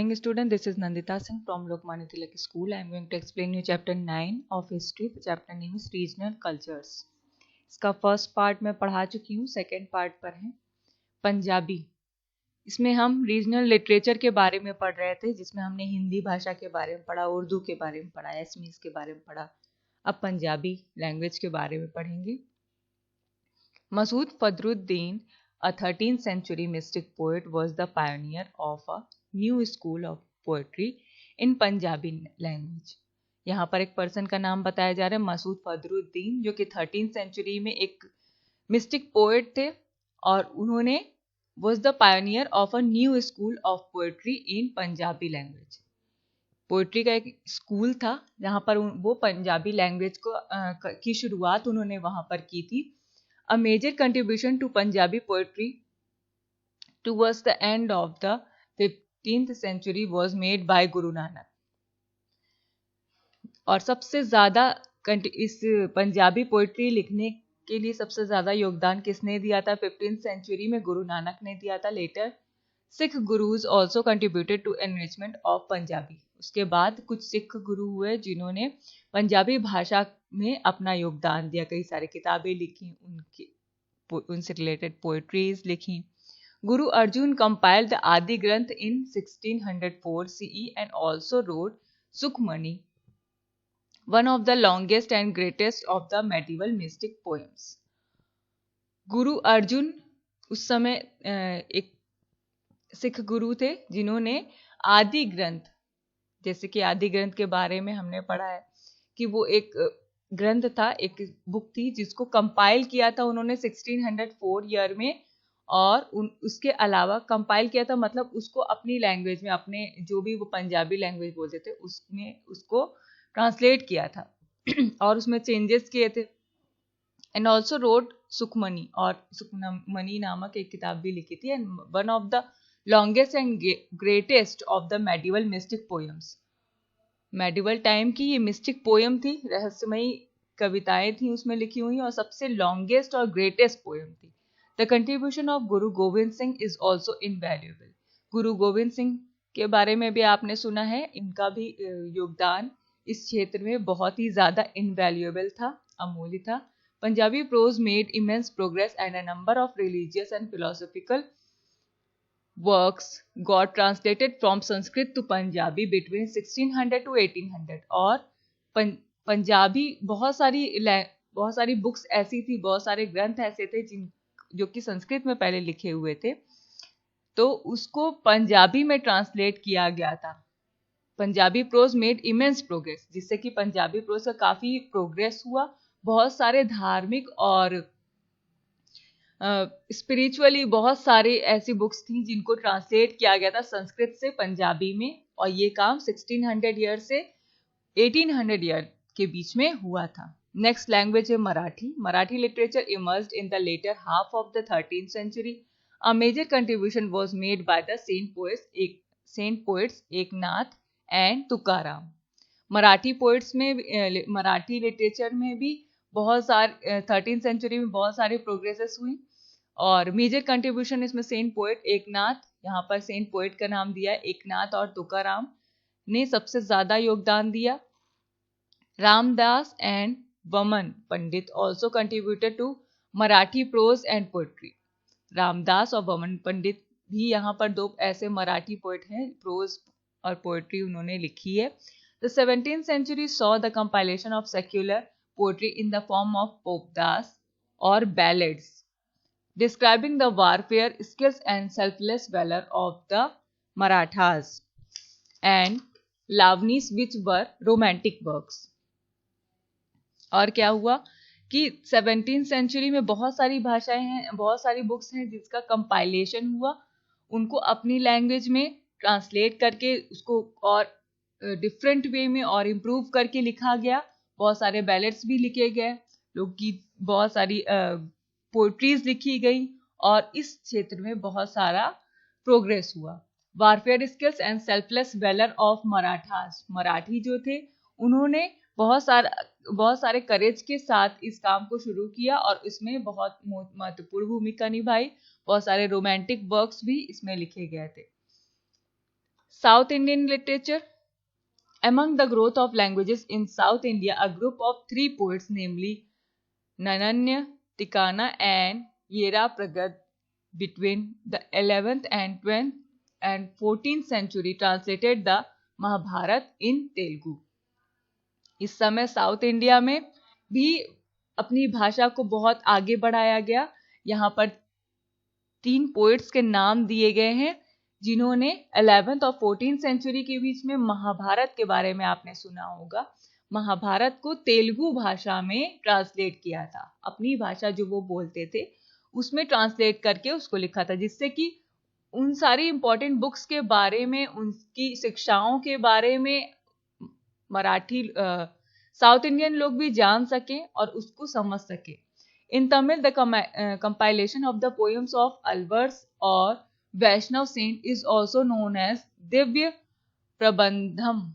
morning, student. This is Nandita Singh from Lokmanya Tilak School. I am going to explain you chapter 9 of history. The chapter name is regional cultures. इसका first part मैं पढ़ा चुकी हूँ, second part पर है पंजाबी। इसमें हम regional literature के बारे में पढ़ रहे थे, जिसमें हमने हिंदी भाषा के बारे में पढ़ा, उर्दू के बारे में पढ़ा, एसमीज के बारे में पढ़ा। अब पंजाबी लैंग्वेज के बारे में पढ़ेंगे। Masood फदरुद्दीन, a 13th century mystic poet, was the pioneer of a new school of poetry in Punjabi language. यहाँ पर एक पर्सन का नाम बताया जा रहा है, मसूद फदरुद्दीन, जो कि 13th सेंचुरी में एक मिस्टिक पोएट थे और उन्होंने was the pioneer of a new school of poetry in Punjabi language. Poetry का एक स्कूल था जहाँ पर वो पंजाबी लैंग्वेज की शुरुआत उन्होंने वहाँ पर की थी। A major contribution to Punjabi poetry towards the end of the 15th century was made by Guru Nanak. और सबसे ज़्यादा इस पंजाबी पोइट्री लिखने के लिए सबसे ज़्यादा योगदान किसने दिया था? 15th सेंचुरी में गुरु नानक ने दिया था। Later Sikh gurus also contributed to enrichment of Punjabi. उसके बाद कुछ सिख गुरु हुए जिन्होंने पंजाबी भाषा में अपना योगदान दिया, कई सारी किताबें लिखी, उनसे रिलेटेड पोएट्रीज लिखी। गुरु अर्जुन कंपाइल्ड द आदि ग्रंथ इन 1604 CE and also road Sukhmani, one of the longest and greatest of the medieval mistake poems. गुरु अर्जुन उस समय एक सिख गुरु थे जिन्होंने आदि ग्रंथ, जैसे कि आदि ग्रंथ के बारे में हमने पढ़ा है कि वो एक ग्रंथ था, एक बुक थी जिसको कंपाइल किया था उन्होंने 1604 ईयर में, और उसके अलावा कंपाइल किया था मतलब उसको अपनी लैंग्वेज में, अपने जो भी वो पंजाबी लैंग्वेज बोलते थे उसमें उसको ट्रांसलेट किया था और उसमें चेंजेस किए थे। एंड ऑल्सो रोड सुखमणि, और सुखमणि नामक एक किताब भी लिखी थी। And one of the longest and greatest of the medieval mistake poems. Medieval time की ये मिस्टिक पोएम थी, रहस्यमयी कविताएं थी उसमें लिखी हुई, और सबसे लॉन्गेस्ट और ग्रेटेस्ट पोएम थी। The contribution of Guru Govind Singh is also invaluable. गुरु गोविंद सिंह के बारे में भी आपने सुना है, इनका भी योगदान इस क्षेत्र में बहुत ही ज्यादा इनवैल्यूएबल था, अमूल्य था। Punjabi prose made immense progress and a number of religious and philosophical works got translated from Sanskrit to Punjabi between 1600 to 1800। और पंजाबी बहुत सारी बुक्स ऐसी थी, बहुत सारे ग्रंथ ऐसे थे जो कि संस्कृत में पहले लिखे हुए थे, तो उसको पंजाबी में ट्रांसलेट किया गया था। Punjabi prose made immense progress, जिससे कि पंजाबी प्रोज का काफी प्रोग्रेस हुआ। बहुत सारे धार्मिक और स्पिरिचुअली बहुत सारी ऐसी बुक्स थी जिनको ट्रांसलेट किया गया था संस्कृत से पंजाबी में, और ये काम 1600 ईयर से 1800 ईयर के बीच में हुआ था। नेक्स्ट लैंग्वेज है Marathi. Marathi literature emerged in the later half of the 13th century. A major contribution was made by the saint poets Eknath and Tukaram. Marathi poets में, मराठी लिटरेचर में भी बहुत सारे 13th सेंचुरी में बहुत सारी प्रोग्रेसेस हुई, और मेजर कंट्रीब्यूशन इसमें सेंट पोएट एकनाथ, यहाँ पर सेंट पोएट का नाम दिया है, एकनाथ और तुकाराम ने सबसे ज्यादा योगदान दिया। Ramdas and Vaman Pandit also contributed to Marathi prose and poetry. Ramdas और वमन पंडित भी यहाँ पर दो ऐसे मराठी पोएट हैं, प्रोज और पोएट्री उन्होंने लिखी है। The 17th century saw the compilation of secular poetry in the form of popdas or ballads, describing the warfare skills and selfless valor of the Marathas and Lavnis, which were romantic works। और क्या हुआ कि 17th century में बहुत सारी भाषाएं हैं, बहुत सारी बुक्स हैं जिसका कंपाइलेशन हुआ, उनको अपनी लैंग्वेज में ट्रांसलेट करके उसको और डिफरेंट वे में और इम्प्रूव करके लिखा गया। बहुत सारे बैलेट्स भी लिखे गए, लोग की बहुत सारी पोएट्रीज लिखी गई, और इस क्षेत्र में बहुत सारा प्रोग्रेस हुआ। Warfare skills and selfless valour of Marathas. Marathi जो थे उन्होंने बहुत सारे करेज के साथ इस काम को शुरू किया और इसमें बहुत महत्वपूर्ण भूमिका निभाई। बहुत सारे रोमांटिक वर्क्स भी इसमें लिखे गए थे। South Indian literature. Among the growth of languages in South India, a group of three poets, namely Nananya, Tikana, and Yera Pragad, between the 11th and 12th and 14th century, translated the Mahabharata in Telugu. इस समय south India में भी अपनी भाषा को बहुत आगे बढ़ाया गया. यहाँ पर 3 पोइट्स के नाम दिए गए हैं जिन्होंने 11th और 14th सेंचुरी के बीच में महाभारत के बारे में आपने सुना होगा. महाभारत को तेलुगु भाषा में ट्रांसलेट किया था. अपनी भाषा जो वो बोलते थे उसमें ट्रांसलेट करके उसको लिखा था, जिससे कि उन सारी इंपॉर्टेंट बुक्स के बारे में, उनकी शिक्षाओं के बारे में मराठी साउथ इंडियन लोग भी जान सकें और उसको समझ सकें. In Tamil, the compilation of the poems of Alvars or Vaishnav saint is also known as Divya Prabandham.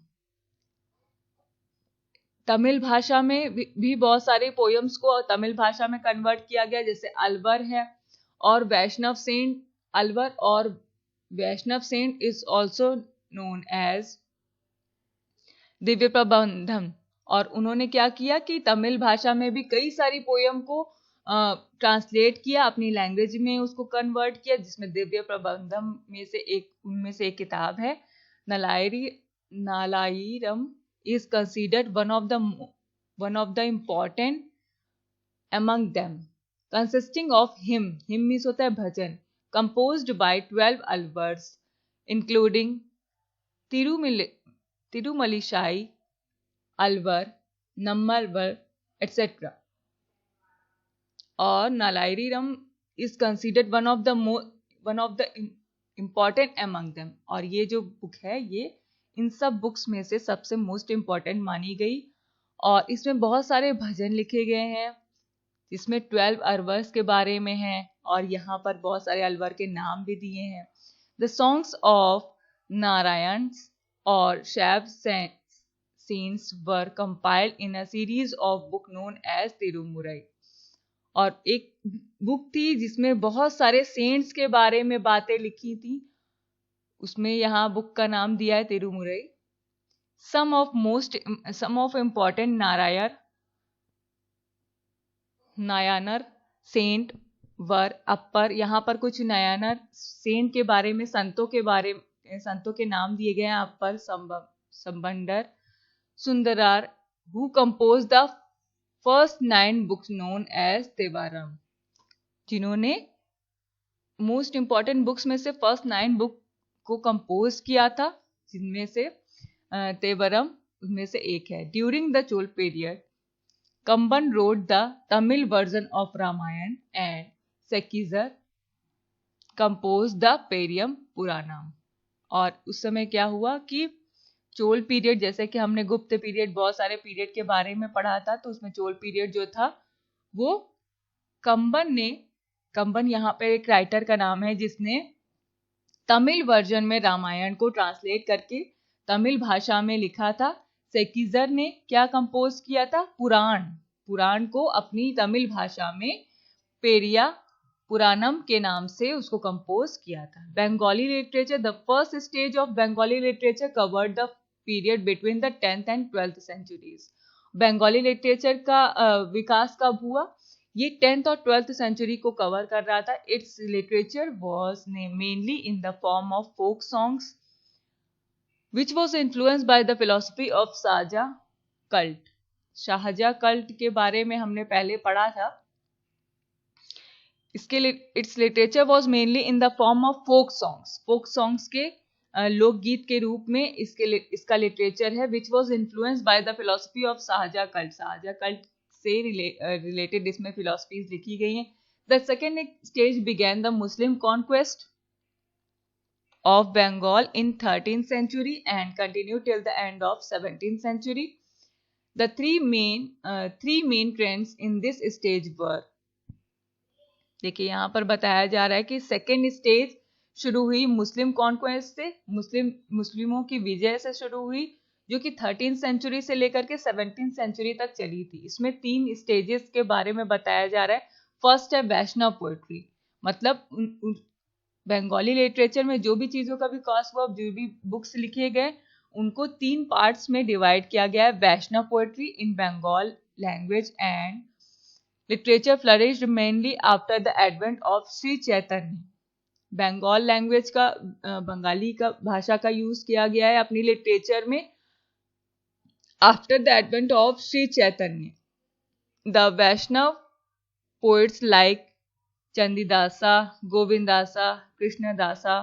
Tamil भाषा में भी बहुत सारे पोएम्स को तमिल भाषा में कन्वर्ट किया गया, जैसे अलवर है और वैष्णव सेंट. अलवर और Vaishnava saint is also known as Divya Prabandham. और उन्होंने क्या किया कि तमिल भाषा में भी कई सारी पोएम को ट्रांसलेट किया, अपनी लैंग्वेज में उसको कन्वर्ट किया, जिसमें दिव्य प्रबंधम में से उनमें से एक किताब है. नालायिरम is considered one of the important among them, consisting of hymn means होता है भजन, composed by 12 alvars including Tirumalisai Alvar, Nammalvar, etc. और नालायिरम is considered one of the important among them. और ये जो बुक है ये इन सब बुक्स में से सबसे मोस्ट इम्पॉर्टेंट मानी गई. और इसमें बहुत सारे भजन लिखे गए हैं, इसमें 12 अलवर्स के बारे में है और यहाँ पर बहुत सारे अलवर के नाम भी दिए हैं. द सॉन्ग्स ऑफ नारायण और Shaiva saints were compiled in a series of book known as Tirumurai. और एक बुक थी जिसमें बहुत सारे सेंट्स के बारे में बातें लिखी थी, उसमें यहाँ बुक का नाम दिया है तिरुमुरई. सम ऑफ इम्पोर्टेंट नायानर सेंट वर अपर. यहाँ पर कुछ नायानर सेंट के बारे में, संतों के नाम दिए गए हैं. Appar Sambandar Sundarar who compose the first 9 books known as Devaram, जिन्होंने मोस्ट इम्पॉर्टेंट बुक्स में से फर्स्ट 9 बुक को कंपोज किया था, जिनमें से तेवरम उनमें से एक है. During the Chola period Kamban wrote the Tamil version of Ramayana and Sekkizhar compose the Periya Puranam. और उस समय क्या हुआ कि चोल पीरियड, जैसे कि हमने गुप्त पीरियड, बहुत सारे पीरियड के बारे में पढ़ा था, तो उसमें चोल पीरियड जो था वो कंबन यहाँ पे एक राइटर का नाम है जिसने तमिल वर्जन में रामायण को ट्रांसलेट करके तमिल भाषा में लिखा था. सेकिजर ने क्या कंपोज किया था? पुराण को अपनी तमिल भाषा में पेरिया पुराणम के नाम से उसको कंपोज किया था. Bengali literature. The first stage of Bengali literature covered the period between the 10th and 12th centuries. Bengali literature का विकास कब हुआ? ये 10th और 12th सेंचुरी को कवर कर रहा था. Its literature was mainly in the form of folk songs which was influenced by the philosophy of Shahjahan cult. Shahjahan cult के बारे में हमने पहले पढ़ा था. Its literature was mainly in the form of folk songs के लोकगीत के रूप में इसका लिटरेचर है. Which was influenced by the philosophy of Shahjahan cult से रिलेटेड इसमें फिलोसफीज लिखी गई हैं. The second stage began the Muslim conquest of Bengal in 13th century and continued till the end of 17th century. The three main trends in this stage were, देखिए यहाँ पर बताया जा रहा है कि सेकेंड स्टेज शुरू हुई मुस्लिम कॉन्क्वेस्ट से, मुस्लिमों की विजय से शुरू हुई, जो कि 13th सेंचुरी से लेकर के 17th सेंचुरी तक चली थी. इसमें 3 स्टेजेस के बारे में बताया जा रहा है. फर्स्ट है वैष्णव पोएट्री, मतलब बंगाली लिटरेचर में जो भी चीज़ों का विकास हुआ, जो भी बुक्स लिखे गए, उनको 3 पार्ट्स में डिवाइड किया गया है. Vaishnava poetry in Bengal language and literature flourished mainly after the advent of Shri Chaitanya. Bengal language का, बंगाली का भाषा का यूज किया गया है अपनी लिटरेचर में after the advent of Shri Chaitanya. The Vaishnava poets like Chandidasa, Govindasa, Krishnadasa,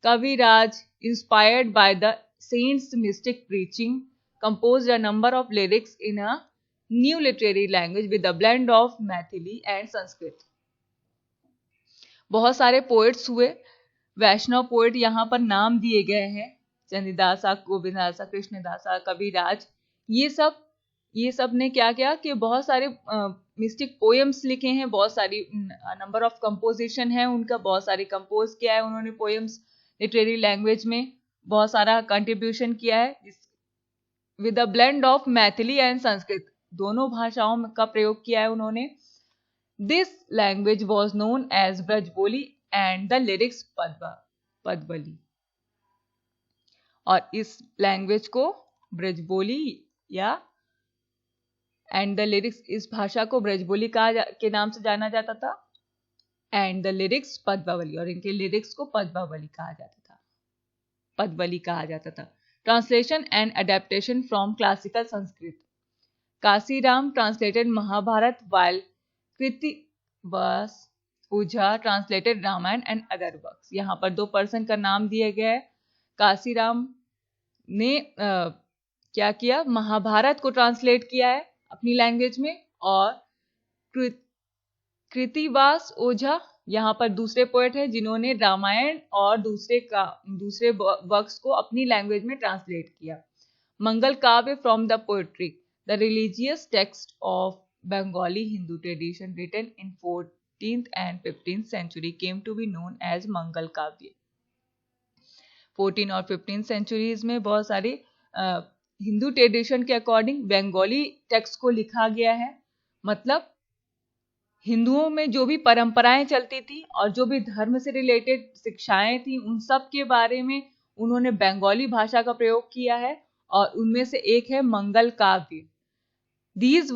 Kaviraj, inspired by the saint's mystic preaching, composed a number of lyrics in a new literary language with a blend of Maithili and Sanskrit. बहुत सारे poets हुए. वैष्णव poet यहाँ पर नाम दिए गए हैं, चंदीदासा, गोविंदासा, कृष्णदासा, कविराज. ये सब ने क्या किया कि बहुत सारे मिस्टिक पोएम्स लिखे हैं, बहुत सारी नंबर ऑफ कंपोजिशन है उनका, बहुत सारी कंपोज किया है उन्होंने पोएम्स लिटरेरी लैंग्वेज में, बहुत सारा कंट्रीब्यूशन किया है with a blend of Maithili and Sanskrit. दोनों भाषाओं का प्रयोग किया है उन्होंने. This language was known as Brajabuli and the lyrics Padabali. और इस लैंग्वेज को ब्रजबोली या एंड द लिरिक्स, इस भाषा को ब्रजबोली के नाम से जाना जाता था, एंड द लिरिक्स पद्मावली, और इनके लिरिक्स को पद्मावली कहा जाता था, पद्वली कहा जाता था. Translation and adaptation from classical Sanskrit. Kashiram translated Mahabharata while Krittivas Ojha translated Ramayana and other works. यहाँ पर 2 पर्सन का नाम दिया गया है. काशीराम ने क्या किया, महाभारत को ट्रांसलेट किया है अपनी लैंग्वेज में, और कृतिवास ओझा यहाँ पर दूसरे पोएट है जिन्होंने रामायण और दूसरे वर्क्स को अपनी लैंग्वेज में ट्रांसलेट किया. Mangal Kavya from the poetry, the religious text of Bengali Hindu tradition written in 14th and 15th century came to be known as Mangal Kavya. 14 और 15th centuries में बहुत सारी हिंदू ट्रेडिशन के अकॉर्डिंग बंगाली टेक्स्ट को लिखा गया है. मतलब हिंदुओं में जो भी परंपराएं चलती थी और जो भी धर्म से रिलेटेड शिक्षाएं थी, उन सब के बारे में उन्होंने बंगाली भाषा का प्रयोग किया है, और उनमें से एक है मंगल काव्य. These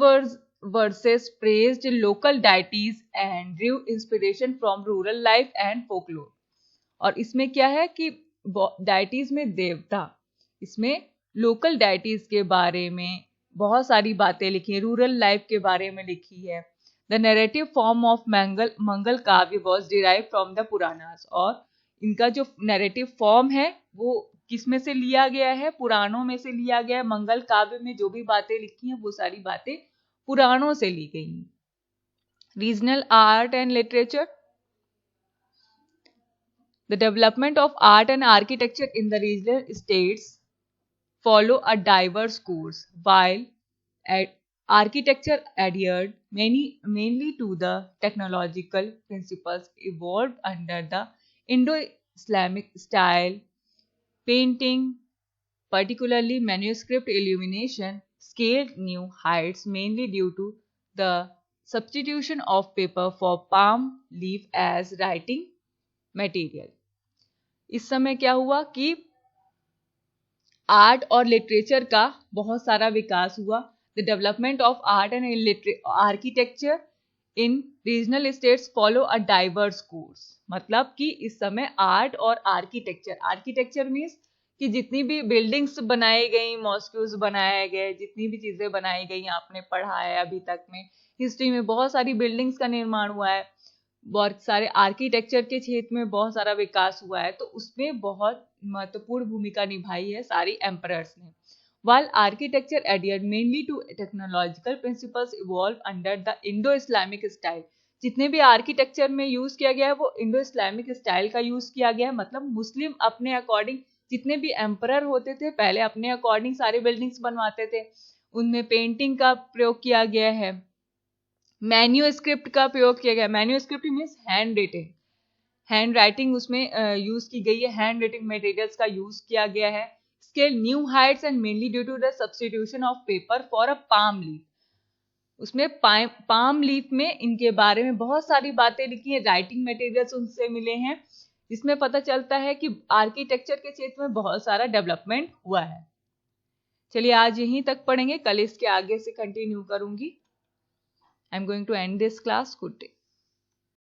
verses praised local deities and drew inspiration from rural life and folklore. और इसमें क्या है कि डाइटीज में देवता, इसमें लोकल डाइटीज के बारे में बहुत सारी बातें लिखी है, रूरल लाइफ के बारे में लिखी है. द नैरेटिव फॉर्म ऑफ मंगल काव्य was derive from the Puranas. और इनका जो नैरेटिव फॉर्म है वो किस में से लिया गया है, पुराणों में से लिया गया है. मंगल काव्य में जो भी बातें लिखी हैं वो सारी बातें पुराणों से ली गई हैं. Regional art and literature. The development of art and architecture in the regional states follow a diverse course, while architecture adhered mainly to the technological principles evolved under the Indo-Islamic style. Painting, particularly manuscript illumination, scaled new heights mainly due to the substitution of paper for palm leaf as writing material. इस समय क्या हुआ कि art और literature का बहुत सारा विकास हुआ. The development of art and architecture in regional states follow a diverse course. मतलब कि इस समय आर्ट और आर्किटेक्चर मीन्स कि जितनी भी बिल्डिंग्स बनाई गई, मॉस्क्यूज बनाए गए, जितनी भी चीजें बनाई गई आपने पढ़ा है अभी तक में, हिस्ट्री में बहुत सारी बिल्डिंग्स का निर्माण हुआ है, बहुत सारे आर्किटेक्चर के क्षेत्र में बहुत सारा विकास हुआ है, तो उसमें बहुत महत्वपूर्ण भूमिका निभाई है सारी एम्परर्स ने. While architecture adhered mainly to technological principles evolved under the Indo-Islamic style. जितने भी आर्किटेक्चर में यूज किया गया है वो इंडो इस्लामिक स्टाइल का यूज किया गया है. मतलब मुस्लिम अपने अकॉर्डिंग, जितने भी एम्परर होते थे पहले अपने अकॉर्डिंग सारे बिल्डिंग्स बनवाते थे, उनमें पेंटिंग का प्रयोग किया गया है, मैन्यूस्क्रिप्ट का प्रयोग किया गया. Manuscript means hand written, hand writing उसमें यूज की गई है, हैंड राइटिंग मटेरियल्स का यूज किया गया है. Scale new heights and mainly due to the substitution of paper for a palm leaf. उसमें पाम लीफ में इनके बारे में बहुत सारी बातें लिखी है, राइटिंग मटेरियल्स उनसे मिले हैं. जिसमें पता चलता है कि आर्किटेक्चर के क्षेत्र में बहुत सारा डेवलपमेंट हुआ है। चलिए आज यहीं तक पढ़ेंगे, कल इसके आगे से कंटिन्यू करूंगी। I am going to end this class. Good day.